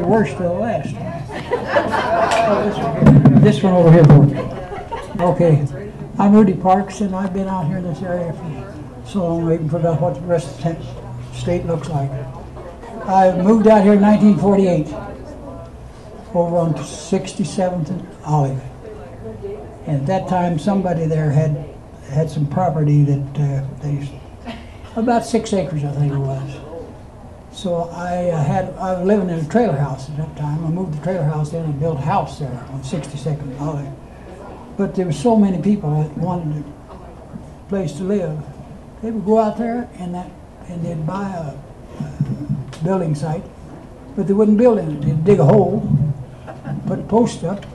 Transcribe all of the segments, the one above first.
Worst to the last. This one over here. Okay, I'm Rudy Parks, and I've been out here in this area for so long I even forgot what the rest of the state looks like. I moved out here in 1948, over on 67th and Olive. And at that time, somebody there had some property that they about 6 acres, I think it was. So I was living in a trailer house at that time. I moved the trailer house in and built a house there on 62nd and Olive. But there were so many people that wanted a place to live. They would go out there and they'd buy a building site, but they wouldn't build in it. They'd dig a hole, put posts up,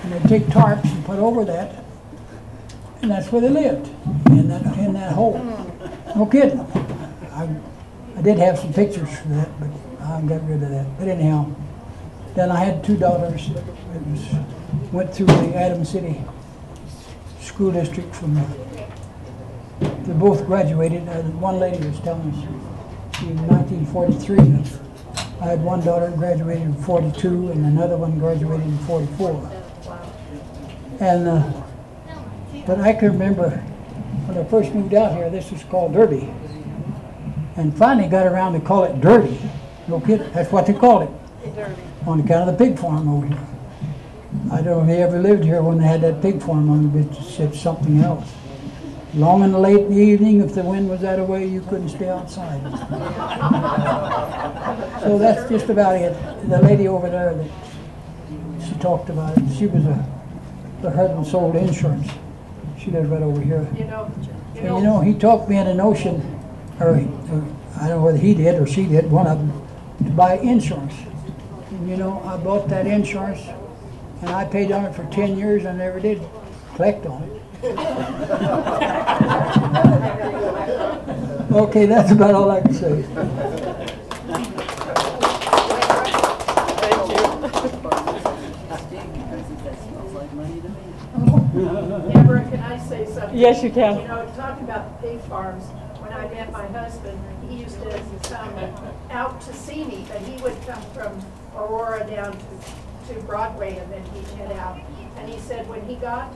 and they'd take tarps and put over that, and that's where they lived, in that hole. No kidding. I did have some pictures for that, but I got rid of that. But anyhow, then I had 2 daughters that went through the Adams City School District they both graduated. One lady was telling us in 1943. I had one daughter graduated in 42 and another one graduated in 44. And but I can remember when I first moved out here, this was called Derby. And finally got around to call it Dirty. No kidding, that's what they called it. Dirty. On account of the pig farm over here. I don't know if they ever lived here when they had that pig farm on it, but it said something else. Long and late in the evening, if the wind was that way, you couldn't stay outside. So that's just about it. The lady over there, she talked about it. She was the husband sold insurance. She lives right over here. He talked me into notion, or I don't know whether he did or she did, one of them, to buy insurance. And I bought that insurance, and I paid on it for 10 years and never did collect on it. Okay, that's about all I can say. Deborah, can I say something? Yes, you can. Talking about the pig farms, when I met my husband, he used to come out to see me, but he would come from Aurora down to Broadway, and then he'd head out. And he said when he got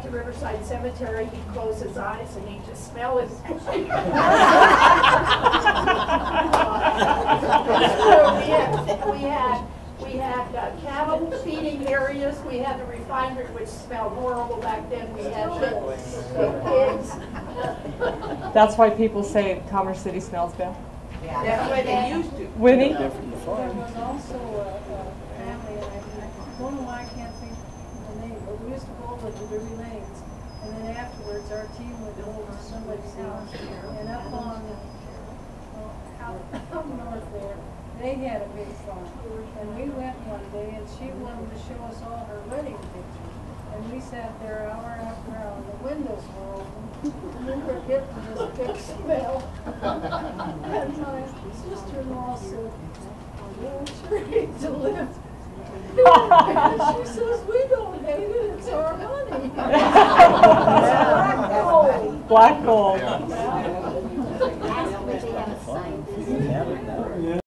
to Riverside Cemetery, he'd close his eyes and he'd just smell it. We had cattle feeding areas. We had the refinery, which smelled horrible back then. We had the pigs. That's why people say Commerce City smells bad. Yeah. That's why they used to. Winnie? There was also a family, and I don't know why I can't think of the name, but we used to go over to Derby Lanes, and then afterwards our team would go to somebody's house, and up north there, they had a big farm. And we went one day, and she wanted to show us all her wedding pictures. And we sat there hour after hour, and the windows were open, and we were getting this big smell. And my sister-in-law said, "I'm sure need to live." And she says, "We don't hate it, it's our money." Black gold. Black gold.